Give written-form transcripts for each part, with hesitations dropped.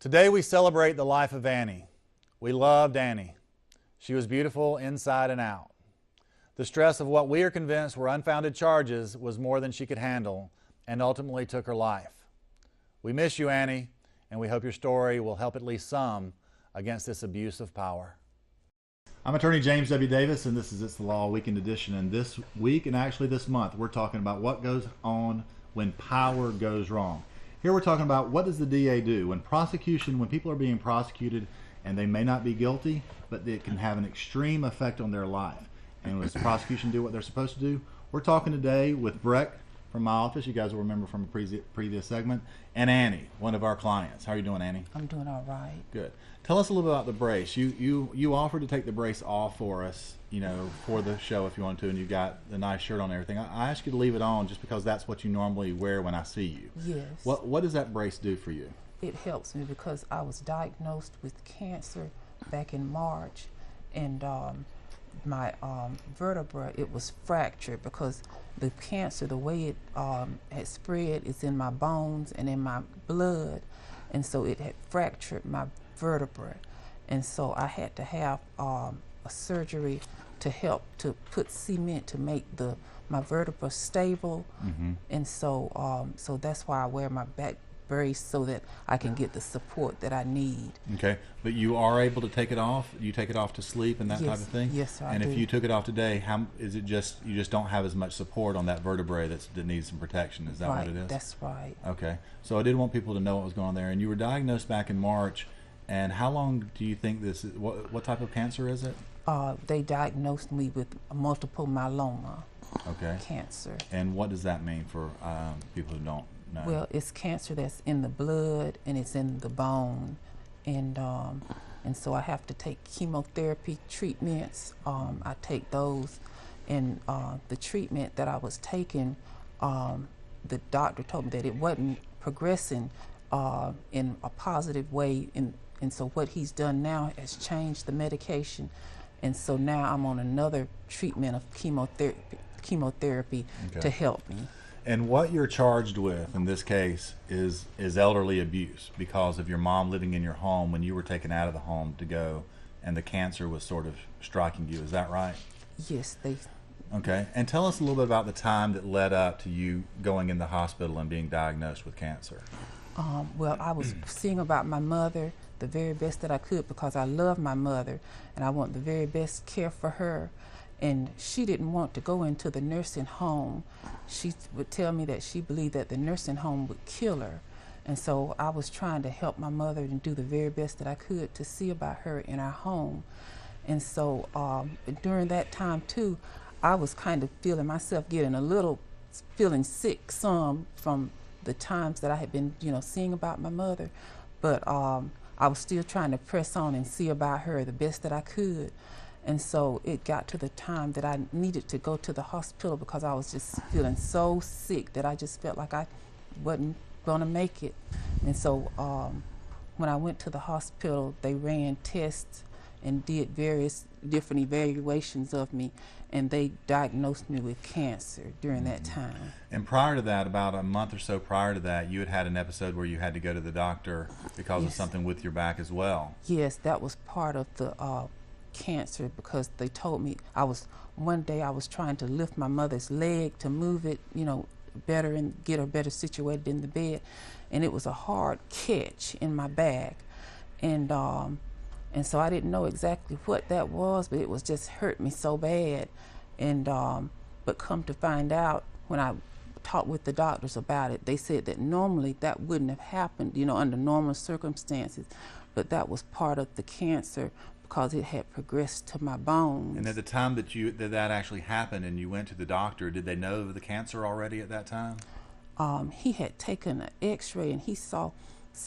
Today we celebrate the life of Annie. We loved Annie. She was beautiful inside and out. The stress of what we are convinced were unfounded charges was more than she could handle and ultimately took her life. We miss you, Annie, and we hope your story will help at least some against this abuse of power. I'm attorney James W. Davis, and this is It's the Law Weekend Edition. And this week, and actually this month, we're talking about what goes on when power goes wrong. Here we're talking about what does the DA do when people are being prosecuted and they may not be guilty, but it can have an extreme effect on their life. And does the prosecution do what they're supposed to do? We're talking today with Breck from my office, you guys will remember from a previous segment, and Annie, one of our clients. How are you doing, Annie? I'm doing all right. Good. Tell us a little bit about the brace. You offered to take the brace off for us, for the show if you want to, and you got the nice shirt on and everything. I asked you to leave it on just because that's what you normally wear when I see you. Yes. What does that brace do for you? It helps me because I was diagnosed with cancer back in March, and my vertebra, it was fractured because the cancer, the way it had spread, is in my bones and in my blood, and so it had fractured my vertebra, and so I had to have a surgery to help to put cement to make my vertebra stable, and so so that's why I wear my back brace so that I can get the support that I need. Okay, but you are able to take it off? You take it off to sleep and that Yes, type of thing? yes, I And do. if you took it off today, how is it just you just don't have as much support on that vertebrae that needs some protection? Is that Right, what it is? that's right. Okay, so I did want people to know what was going on there. And you were diagnosed back in March. And how long do you think this is? What type of cancer is it? They diagnosed me with multiple myeloma Okay. cancer. And what does that mean for people who don't know? Well, it's cancer that's in the blood and it's in the bone, and so I have to take chemotherapy treatments. I take those, and the treatment that I was taking, the doctor told me that it wasn't progressing in a positive way, and so what he's done now has changed the medication, and so now I'm on another treatment of chemotherapy Okay. to help me. And what you're charged with in this case is elderly abuse because of your mom living in your home when you were taken out of the home to go, and the cancer was sort of striking you. Is that right? Yes, they. Okay. And tell us a little bit about the time that led up to you going in the hospital and being diagnosed with cancer. Well, I was seeing about my mother the very best that I could because I love my mother and I want the very best care for her. And she didn't want to go into the nursing home. She would tell me that she believed that the nursing home would kill her. And so I was trying to help my mother and do the very best that I could to see about her in our home. And so during that time too, I was kind of feeling myself feeling sick some from the times that I had been, seeing about my mother. But I was still trying to press on and see about her the best that I could. And so it got to the time that I needed to go to the hospital because I was just feeling so sick that I just felt like I wasn't going to make it. And so when I went to the hospital, they ran tests and did various different evaluations of me, and they diagnosed me with cancer during that time. And prior to that, about a month or so prior to that, you had an episode where you had to go to the doctor because of Yes. something with your back as well. Yes, that was part of the cancer because they told me one day I was trying to lift my mother's leg to move it, better and get her better situated in the bed, and it was a hard catch in my back, and so I didn't know exactly what that was, but it was just hurt me so bad, and but come to find out when I talked with the doctors about it, they said that normally that wouldn't have happened, under normal circumstances, but that was part of the cancer because it had progressed to my bones. And at the time that actually happened and you went to the doctor, did they know of the cancer already at that time? He had taken an x-ray and he saw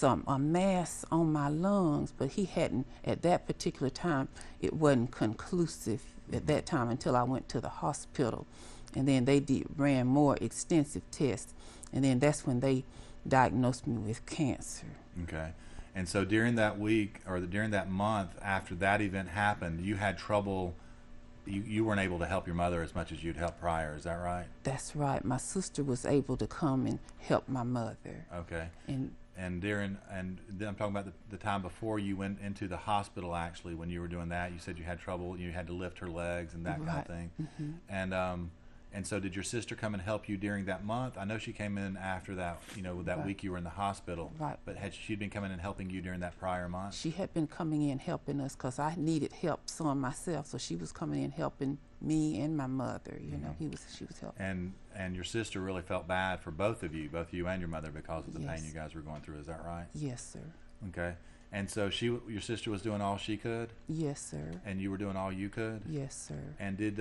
a mass on my lungs, but he hadn't, at that particular time, it wasn't conclusive at that time until I went to the hospital. And then they ran more extensive tests, and then that's when they diagnosed me with cancer. Okay. And so during that week or during that month after that event happened, you had trouble, you weren't able to help your mother as much as you'd helped prior, is that right? That's right. My sister was able to come and help my mother. Okay. And during, and then I'm talking about the time before you went into the hospital. Actually, when you were doing that, you said you had trouble. You had to lift her legs and that kind of thing. And so, did your sister come and help you during that month? I know she came in after that, that week you were in the hospital. Right. But had she been coming and helping you during that prior month? She had been coming in helping us because I needed help some myself. So she was coming in helping me and my mother. She was helping. And your sister really felt bad for both of you and your mother, because of the pain Yes. you guys were going through. Is that right? Yes, sir. Okay. And so your sister was doing all she could, Yes, sir. and you were doing all you could. Yes, sir. And did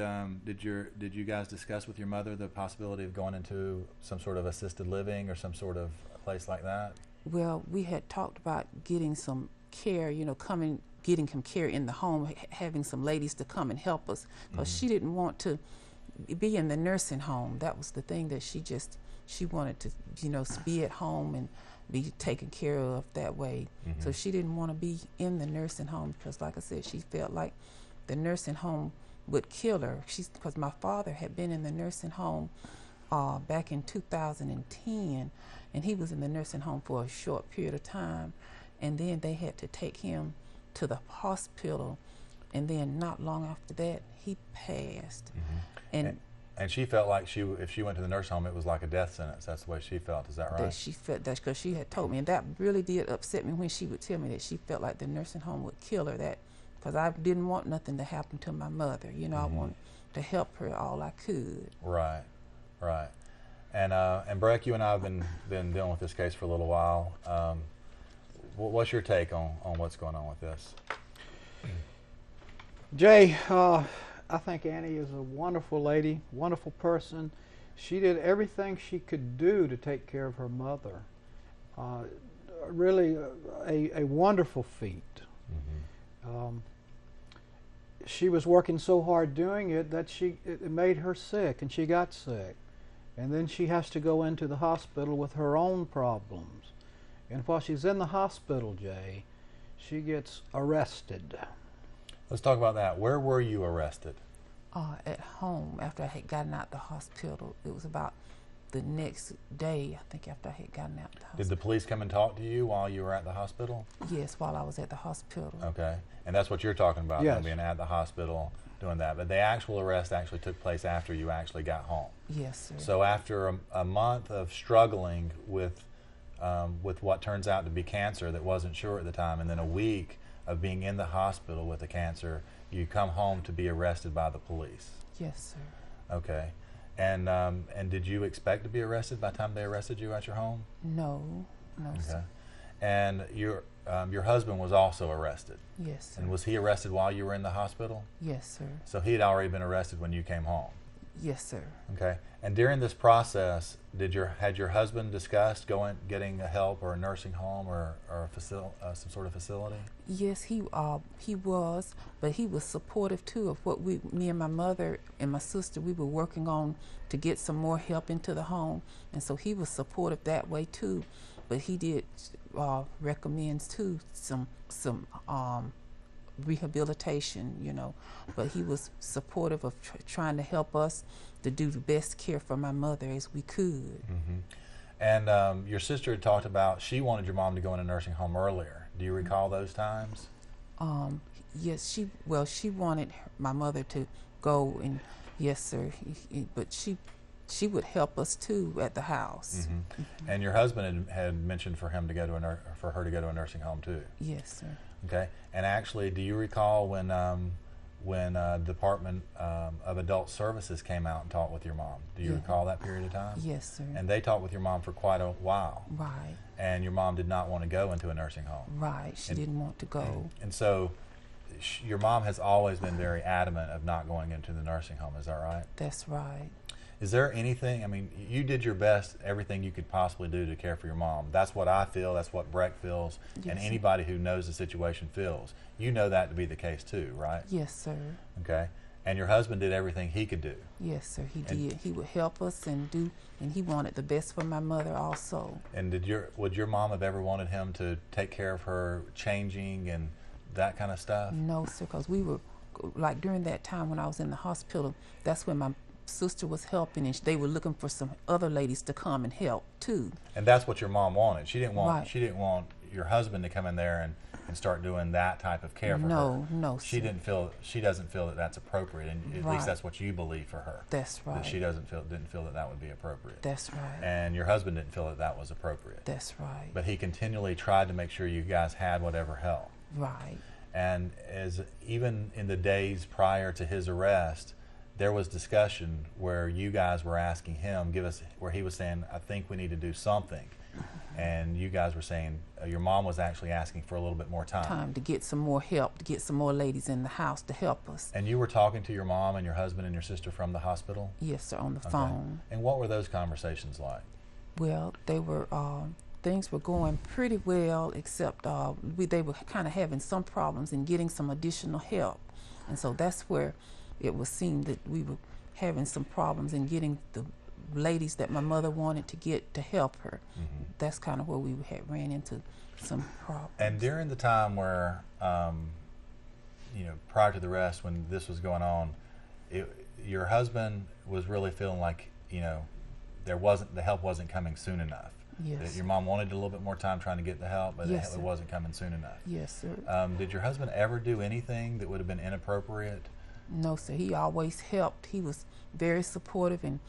you guys discuss with your mother the possibility of going into some sort of assisted living or some sort of place like that? Well, we had talked about getting some care, getting some care in the home, having some ladies to come and help us, because she didn't want to be in the nursing home. That was the thing that she wanted to, be at home and be taken care of that way. So she didn't want to be in the nursing home because, like I said, she felt like the nursing home would kill her. Because my father had been in the nursing home back in 2010, and he was in the nursing home for a short period of time, and then they had to take him to the hospital, and then not long after that he passed. And she felt like if she went to the nursing home, it was like a death sentence. That's the way she felt. Is that right? That she felt that because she had told me, and that really did upset me when she would tell me that she felt like the nursing home would kill her. That because I didn't want nothing to happen to my mother. I wanted to help her all I could. Right. And Breck, you and I have been dealing with this case for a little while. What's your take on what's going on with this? Jay, I think Annie is a wonderful lady, wonderful person. She did everything she could do to take care of her mother. Really a wonderful feat. She was working so hard doing it that it made her sick, and she got sick. And then she has to go into the hospital with her own problems. And while she's in the hospital, Jay, she gets arrested. Let's talk about that. Where were you arrested? At home after I had gotten out the hospital. It was about the next day, I think, after I had gotten out the hospital. Did the police come and talk to you while you were at the hospital? Yes, while I was at the hospital. Okay. And that's what you're talking about, Yes. being at the hospital doing that. But the actual arrest actually took place after you actually got home. Yes, sir. So after a month of struggling with what turns out to be cancer that wasn't sure at the time, and then a week of being in the hospital with the cancer, you come home to be arrested by the police. Yes, sir. Okay. And did you expect to be arrested by the time they arrested you at your home? No, Okay. sir. And your husband was also arrested. Yes, sir. And was he arrested while you were in the hospital? Yes, sir. So he had already been arrested when you came home. Yes, sir. Okay. And during this process, had your husband discussed getting help or a nursing home or some sort of facility? Yes, he was, but he was supportive too of what me and my mother and my sister, we were working on to get some more help into the home, and so he was supportive that way too. But he did recommend too some rehabilitation, but he was supportive of trying to help us to do the best care for my mother as we could. And your sister had talked about she wanted your mom to go in a nursing home earlier. Do you recall those times? Yes, she wanted my mother to go, and yes, sir, but she would help us too at the house. And your husband had mentioned for her to go to a nursing home too. Yes, sir. Okay. And actually, do you recall when Department of Adult Services came out and talked with your mom? Do you recall that period of time? Yes, sir. And they talked with your mom for quite a while. Right. And your mom did not want to go into a nursing home. Right. She didn't want to go. And so your mom has always been very adamant of not going into the nursing home. Is that right? That's right. Is there anything, you did your best, everything you could possibly do to care for your mom. That's what I feel, that's what Breck feels, Yes, and sir. anybody who knows the situation feels. You know that to be the case too, right? Yes, sir. Okay. And your husband did everything he could do. Yes, sir. He did. He would help us and he wanted the best for my mother also. And would your mom have ever wanted him to take care of her changing and that kind of stuff? No, sir, because we were, like during that time when I was in the hospital, that's when my sister was helping, and they were looking for some other ladies to come and help too. And that's what your mom wanted. She didn't want Right. she didn't want your husband to come in there and start doing that type of care for her. No, She sir. doesn't feel that that's appropriate, and at Right. least that's what you believe for her. That's That right. she didn't feel that that would be appropriate. That's right. And your husband didn't feel that that was appropriate. That's right. But he continually tried to make sure you guys had whatever help. Right. And as even in the days prior to his arrest, there was discussion where you guys were asking him, where he was saying, I think we need to do something. And you guys were saying, your mom was actually asking for a little bit more Time to get some more help, to get some more ladies in the house to help us. And you were talking to your mom and your husband and your sister from the hospital? Yes, sir, on the Okay. phone. And what were those conversations like? Well, they were things were going pretty well, except they were kind of having some problems in getting some additional help, and so that's where it was seen that we were having some problems in getting the ladies that my mother wanted to get to help her. Mm-hmm. That's kind of where we had ran into some problems. And during the time where, prior to the arrest, when this was going on, your husband was really feeling like, the help wasn't coming soon enough. Yes. That your mom wanted a little bit more time trying to get the help, but Yes, it sir. wasn't coming soon enough. Yes, sir. Did your husband ever do anything that would have been inappropriate? No, sir. He always helped. He was very supportive and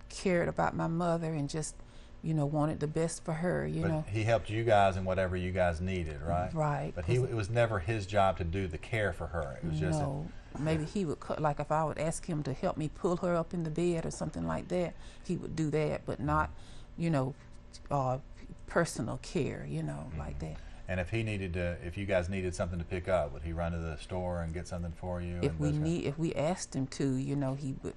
cared about my mother and just, wanted the best for her, But he helped you guys in whatever you guys needed, right? Right. But it was never his job to do the care for her. It was just No. Maybe he would like if I would ask him to help me pull her up in the bed or something like that, he would do that, but not, personal care, like that. And if you guys needed something to pick up, would he run to the store and get something for you? If we asked him to, he would,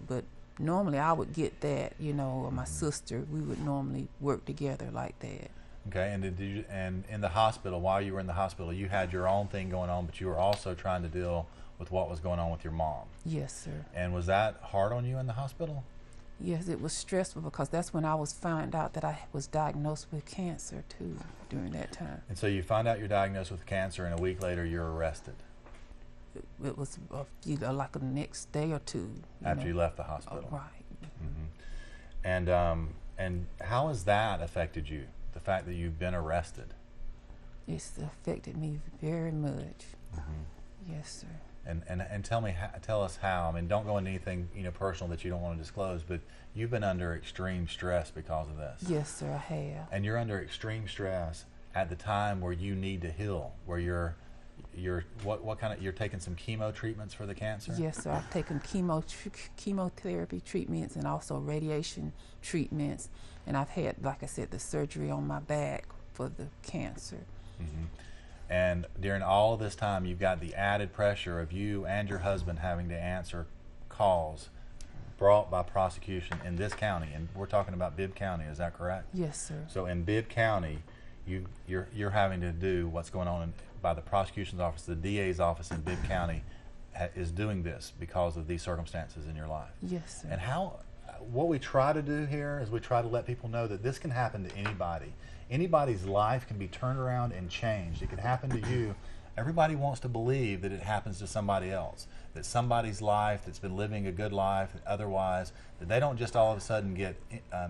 but normally I would get that, or my sister, we would normally work together like that. Okay, and in the hospital, while you were in the hospital, you had your own thing going on, but you were also trying to deal with what was going on with your mom. Yes, sir. And was that hard on you in the hospital? Yes, it was stressful because that's when I found out that I was diagnosed with cancer too during that time. And so you find out you're diagnosed with cancer, and a week later you're arrested It was like the next day or two. after you left the hospital. Right. Mm-hmm. And how has that affected you? The fact that you've been arrested? It's affected me very much. Yes, sir. And tell us how. I mean, don't go into anything personal that you don't want to disclose, but you've been under extreme stress because of this. Yes, sir, I have. And you're under extreme stress at the time where you need to heal, where you're taking some chemo treatments for the cancer? Yes, sir. I've taken chemotherapy treatments and also radiation treatments, and I've had, like I said, the surgery on my back for the cancer. Mm-hmm. And during all of this time, you've got the added pressure of you and your husband having to answer calls brought by prosecution in this county, and we're talking about Bibb County. Is that correct? Yes, sir. So in Bibb County, you're having to do what's going on by the prosecution's office. The DA's office in Bibb County is doing this because of these circumstances in your life. Yes, sir. And what we try to do here is we try to let people know that this can happen to anybody. Anybody's life can be turned around and changed. It can happen to you. Everybody wants to believe that it happens to somebody else, that somebody's life that's been living a good life otherwise, that they don't just all of a sudden get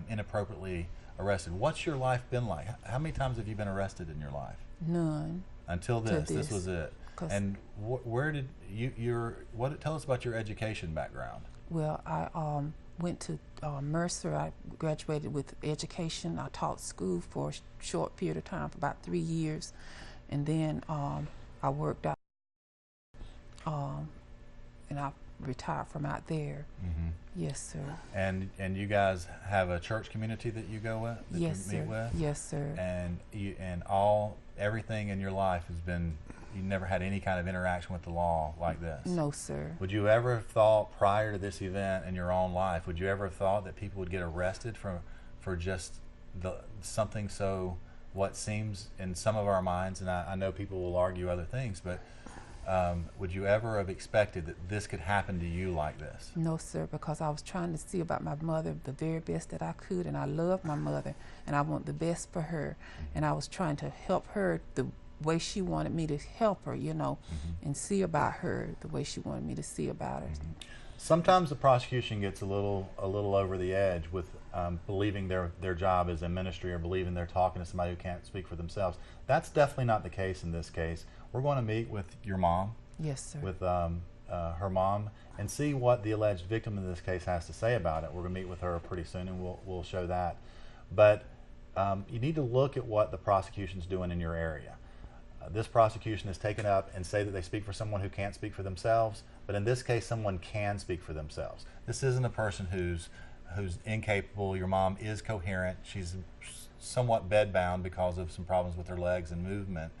inappropriately arrested. What's your life been like? How many times have you been arrested in your life? None. Until this. This was it. And where did tell us about your education background. Well, I went to Mercer. I graduated with education. I taught school for a short period of time, for about 3 years, and then I worked out, and I retired from out there. Mm-hmm. Yes, sir. And you guys have a church community that you go with, that Yes, you meet sir. with? Yes, sir. And everything in your life has been, you never had any kind of interaction with the law like this? No, sir. Would you ever have thought prior to this event in your own life, would you ever have thought that people would get arrested for just something so, what seems in some of our minds, and I know people will argue other things, but would you ever have expected that this could happen to you like this? No, sir, because I was trying to see about my mother the very best that I could, and I love my mother, and I want the best for her, and I was trying to help her the way she wanted me to help her, and see about her the way she wanted me to see about her. Sometimes the prosecution gets a little over the edge with believing their job is in ministry, or believing they're talking to somebody who can't speak for themselves. That's definitely not the case in this case. We're going to meet with your mom, Yes, sir. with her mom, and see what the alleged victim in this case has to say about it. We're going to meet with her pretty soon, and we'll show that. But you need to look at what the prosecution's doing in your area. This prosecution is taken up and say that they speak for someone who can't speak for themselves, but in this case, someone can speak for themselves. This isn't a person who's incapable. Your mom is coherent. She's somewhat bedbound because of some problems with her legs and movement,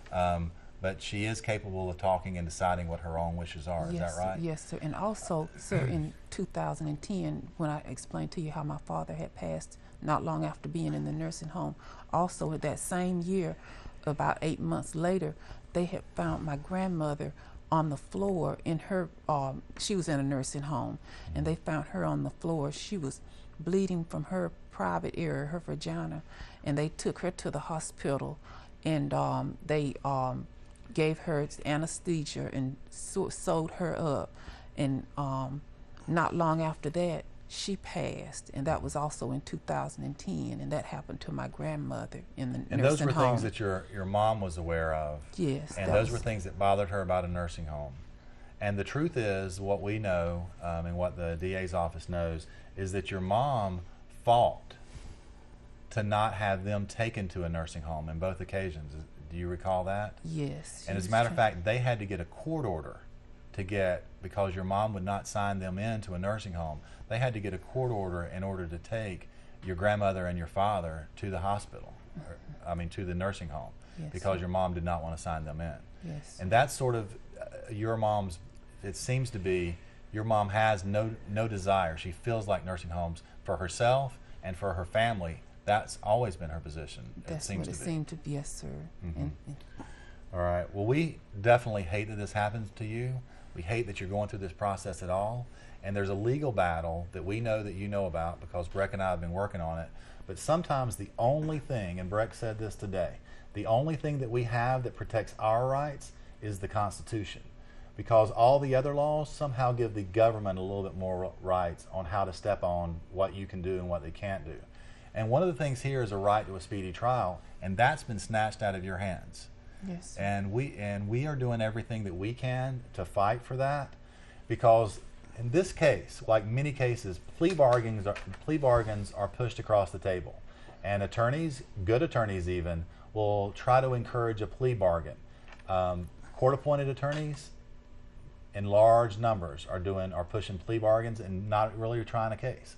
but she is capable of talking and deciding what her own wishes are. Is that right? Yes, sir. And also, sir, in 2010, when I explained to you how my father had passed not long after being in the nursing home, also in that same year, about 8 months later, they had found my grandmother on the floor in her, she was in a nursing home, and they found her on the floor. She was bleeding from her private area, her vagina, and they took her to the hospital, and they gave her anesthesia and sewed her up, and not long after that, she passed, and that was also in 2010, and that happened to my grandmother in the nursing home. And those were things that your mom was aware of. Yes. And those were things that bothered her about a nursing home. And the truth is, what we know, and what the DA's office knows, is that your mom fought to not have them taken to a nursing home in both occasions. Do you recall that? Yes. And as a matter of fact, they had to get a court order because your mom would not sign them into a nursing home. They had to get a court order in order to take your grandmother and your father to the hospital, to the nursing home, Yes, because sir. your mom did not want to sign them in. Yes. And that's sort of your mom's, it seems to be, your mom has no desire. She feels like nursing homes for herself and for her family. That's always been her position. That's it seems what to it be. seemed to be, yes, sir. Mhm. All right. Well, we definitely hate that this happens to you. We hate that you're going through this process at all. And there's a legal battle that we know that you know about, because Breck and I have been working on it. But sometimes the only thing, and Breck said this today, the only thing that we have that protects our rights is the Constitution. Because all the other laws somehow give the government a little bit more rights on how to step on what you can do and what they can't do. And one of the things here is a right to a speedy trial, and that's been snatched out of your hands. Yes, sir. And we are doing everything that we can to fight for that, because in this case, like many cases, plea bargains are pushed across the table, and attorneys, good attorneys even, will try to encourage a plea bargain. Court-appointed attorneys in large numbers are pushing plea bargains and not really trying a case.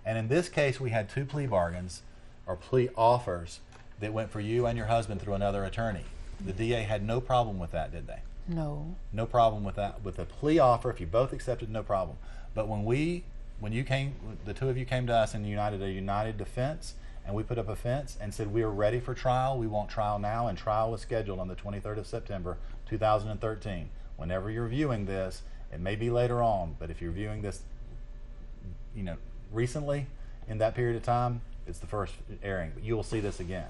And in this case, we had 2 plea bargains or plea offers that went for you and your husband through another attorney. The DA had no problem with that, did they? No. No problem with that. With the plea offer, if you both accepted, no problem. But when you came, the 2 of you came to us and united a united defense, and we put up a fence and said we are ready for trial. We want trial now, and trial was scheduled on the 23rd of September, 2013. Whenever you're viewing this, it may be later on, but if you're viewing this, recently in that period of time, it's the first airing. But you will see this again.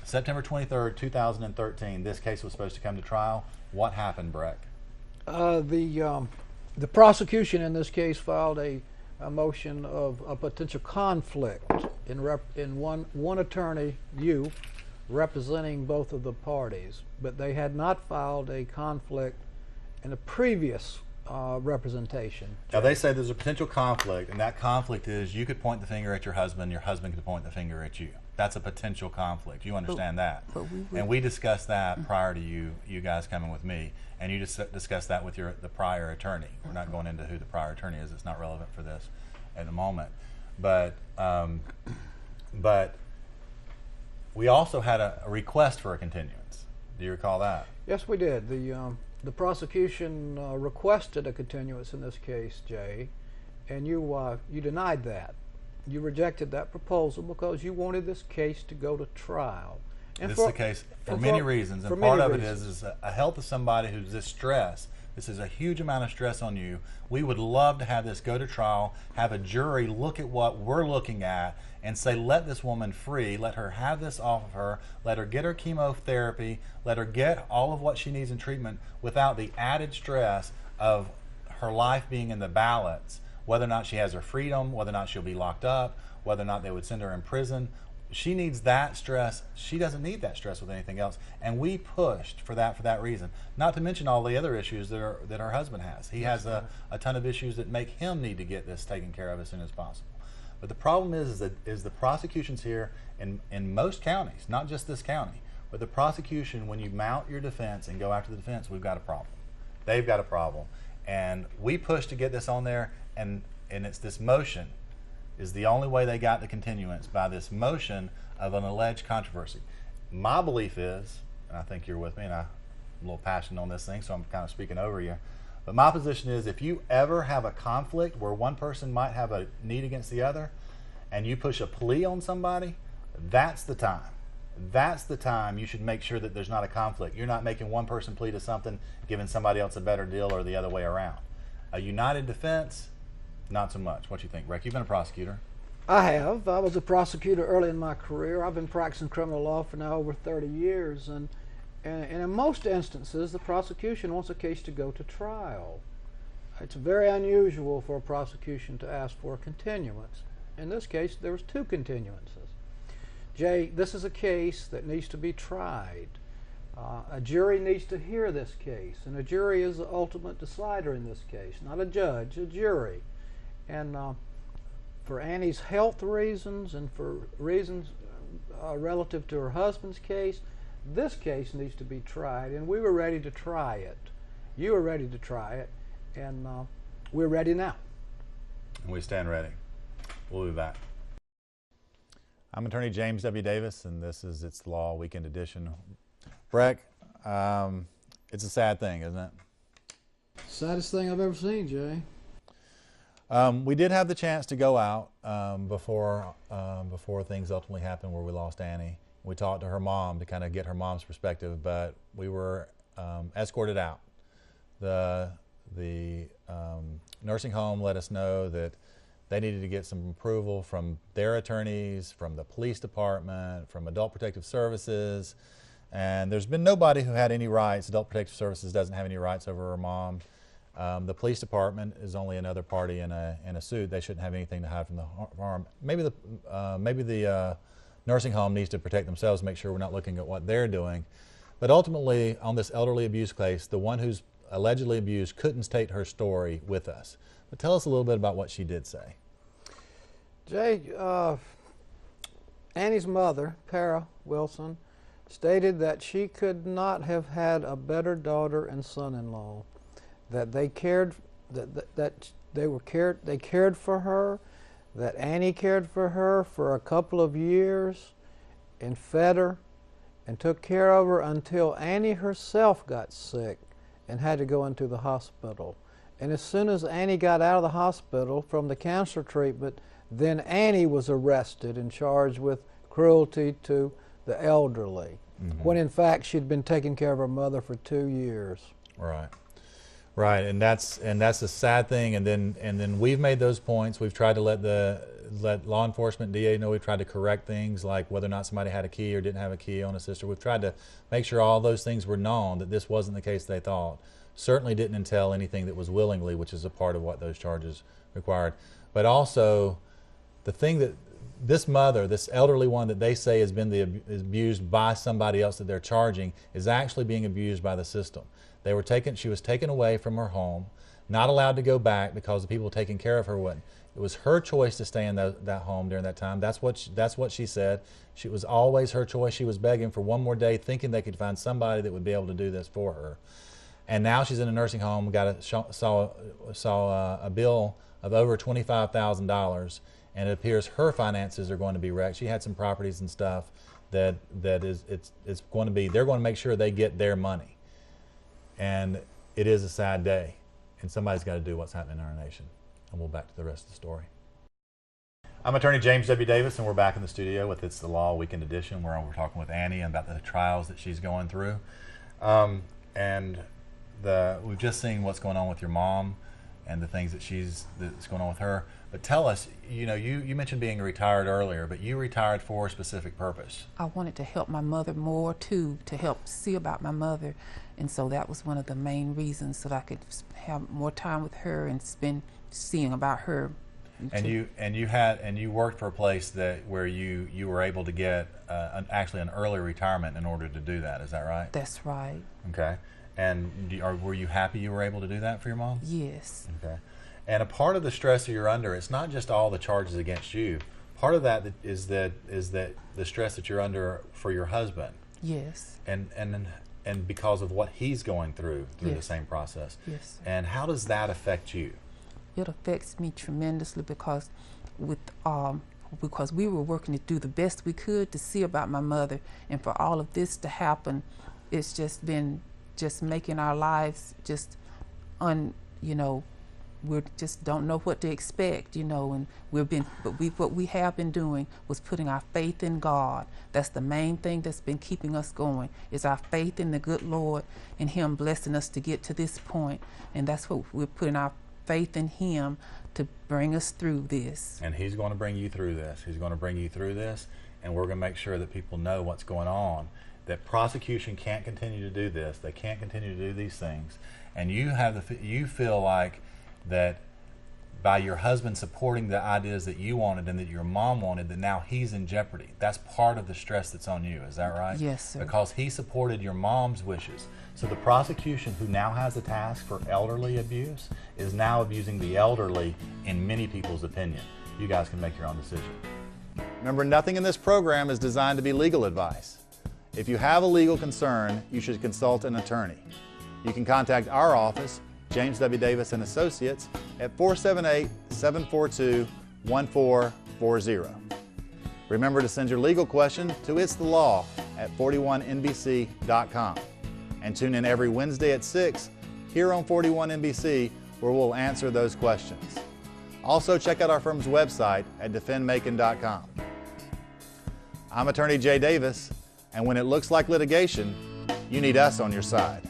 September 23rd, 2013, this case was supposed to come to trial. What happened, Breck? The prosecution in this case filed a motion of a potential conflict in one attorney, you, representing both of the parties, but they had not filed a conflict in a previous representation. Now they say there's a potential conflict, and that conflict is you could point the finger at your husband could point the finger at you. That's a potential conflict. You understand that? But and we discussed that prior to you guys coming with me, and you just discussed that with the prior attorney. We're not going into who the prior attorney is. It's not relevant for this at the moment. But we also had a request for a continuance. Do you recall that? Yes, we did. The prosecution requested a continuance in this case, Jay, and you denied that. You rejected that proposal because you wanted this case to go to trial. And This is the case for many reasons, and part of it is a health of somebody who's this stress. This is a huge amount of stress on you. We would love to have this go to trial, have a jury look at what we're looking at and say, let this woman free, let her have this off of her, let her get her chemotherapy, let her get all of what she needs in treatment without the added stress of her life being in the balance, whether or not she has her freedom, whether or not she'll be locked up, whether or not they would send her in prison. She needs that stress. She doesn't need that stress with anything else. And we pushed for that reason. Not to mention all the other issues that her husband has. He has a ton of issues that make him need to get this taken care of as soon as possible. But the problem is the prosecutions here in most counties, not just this county, but the prosecution, when you mount your defense and go after the defense, we've got a problem. They've got a problem. And we pushed to get this on there, and it's this motion is the only way they got the continuance, by this motion of an alleged controversy. My belief is, and I think you're with me, and I'm a little passionate on this thing, so I'm kind of speaking over you, but my position is if you ever have a conflict where one person might have a need against the other, and you push a plea on somebody, that's the time. That's the time you should make sure that there's not a conflict. You're not making one person plead to something, giving somebody else a better deal, or the other way around. A united defense, not so much. What do you think, Rick? You've been a prosecutor. I have. I was a prosecutor early in my career. I've been practicing criminal law for now over 30 years, and in most instances, the prosecution wants a case to go to trial. It's very unusual for a prosecution to ask for a continuance. In this case, there was 2 continuances. Jay, this is a case that needs to be tried. A jury needs to hear this case, and a jury is the ultimate decider in this case, not a judge, a jury. And for Annie's health reasons and for reasons relative to her husband's case, this case needs to be tried, and we were ready to try it. You were ready to try it, and we're ready now. And we stand ready. We'll be back. I'm Attorney James W. Davis, and this is It's the Law Weekend Edition. Breck, it's a sad thing, isn't it? Saddest thing I've ever seen, Jay. We did have the chance to go out before things ultimately happened where we lost Annie. We talked to her mom to kind of get her mom's perspective, but we were escorted out. The nursing home let us know that they needed to get some approval from their attorneys, from the police department, from Adult Protective Services, and there's been nobody who had any rights. Adult Protective Services doesn't have any rights over her mom. The police department is only another party in a suit. They shouldn't have anything to hide from the harm. Maybe the nursing home needs to protect themselves, make sure we're not looking at what they're doing. But ultimately, on this elderly abuse case, the one who's allegedly abused couldn't state her story with us. But tell us a little bit about what she did say. Jay, Annie's mother, Para Wilson, stated that she could not have had a better daughter and son-in-law. That they cared, they cared for her, that Annie cared for her for a couple of years, and fed her, and took care of her until Annie herself got sick and had to go into the hospital. And as soon as Annie got out of the hospital from the cancer treatment, then Annie was arrested and charged with cruelty to the elderly, when in fact she'd been taking care of her mother for 2 years. Right. Right, and that's a sad thing. And then we've made those points. We've tried to let law enforcement, DA know. We've tried to correct things like whether or not somebody had a key or didn't have a key on a sister. We've tried to make sure all those things were known, that this wasn't the case they thought. Certainly didn't entail anything that was willingly, which is a part of what those charges required. But also, the thing that this mother, this elderly one that they say has been abused by somebody else that they're charging, is actually being abused by the system. She was taken away from her home, not allowed to go back because the people taking care of her wouldn't. It was her choice to stay in that home during that time. That's what she said. It was always her choice. She was begging for one more day, thinking they could find somebody that would be able to do this for her. And now she's in a nursing home, saw a bill of over $25,000, and it appears her finances are going to be wrecked. She had some properties and stuff they're going to make sure they get their money. And it is a sad day, and somebody's got to do what's happening in our nation. And we'll back to the rest of the story. I'm Attorney James W. Davis, and we're back in the studio with It's the Law Weekend Edition, where we're talking with Annie about the trials that she's going through. We've just seen what's going on with your mom. and the things that's going on with her. But tell us, you know, you mentioned being retired earlier, but you retired for a specific purpose. I wanted to help my mother more too, to help see about my mother, and so that was one of the main reasons, so that I could have more time with her and spend seeing about her. And you worked for a place where you were able to get actually an early retirement in order to do that. Is that right? That's right. Okay. And were you happy you were able to do that for your mom? Yes. Okay. And a part of the stress that you're under, it's not just all the charges against you. Part of that is that the stress that you're under for your husband. Yes. And because of what he's going through Yes. the same process. Yes, sir. And how does that affect you? It affects me tremendously because we were working to do the best we could to see about my mother, and for all of this to happen, it's just been making our lives we just don't know what to expect, and what we have been doing was putting our faith in God. That's the main thing that's been keeping us going, is our faith in the good Lord and Him blessing us to get to this point. And that's what we're putting our faith in Him to bring us through this. And He's going to bring you through this. He's going to bring you through this, and we're going to make sure that people know what's going on, that prosecution can't continue to do this. They can't continue to do these things. And you feel like that by your husband supporting the ideas that you wanted and that your mom wanted, that now he's in jeopardy. That's part of the stress that's on you. Is that right? Yes, sir. Because he supported your mom's wishes. So the prosecution, who now has a task for elderly abuse, is now abusing the elderly in many people's opinion. You guys can make your own decision. Remember, nothing in this program is designed to be legal advice. If you have a legal concern, you should consult an attorney. You can contact our office, James W. Davis & Associates, at 478-742-1440. Remember to send your legal question to It's the Law at 41NBC.com. And tune in every Wednesday at 6 here on 41NBC, where we'll answer those questions. Also, check out our firm's website at defendmacon.com. I'm Attorney Jay Davis, and when it looks like litigation, you need us on your side.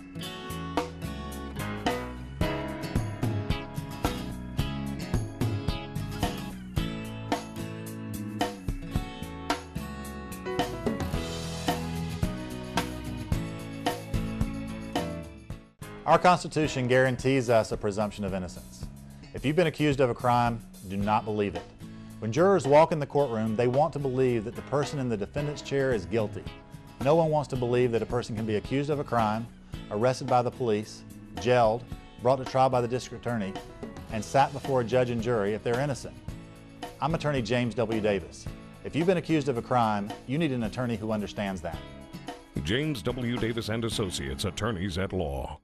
Our Constitution guarantees us a presumption of innocence. If you've been accused of a crime, do not believe it. When jurors walk in the courtroom, they want to believe that the person in the defendant's chair is guilty. No one wants to believe that a person can be accused of a crime, arrested by the police, jailed, brought to trial by the district attorney, and sat before a judge and jury if they're innocent. I'm Attorney James W. Davis. If you've been accused of a crime, you need an attorney who understands that. James W. Davis & Associates, Attorneys at Law.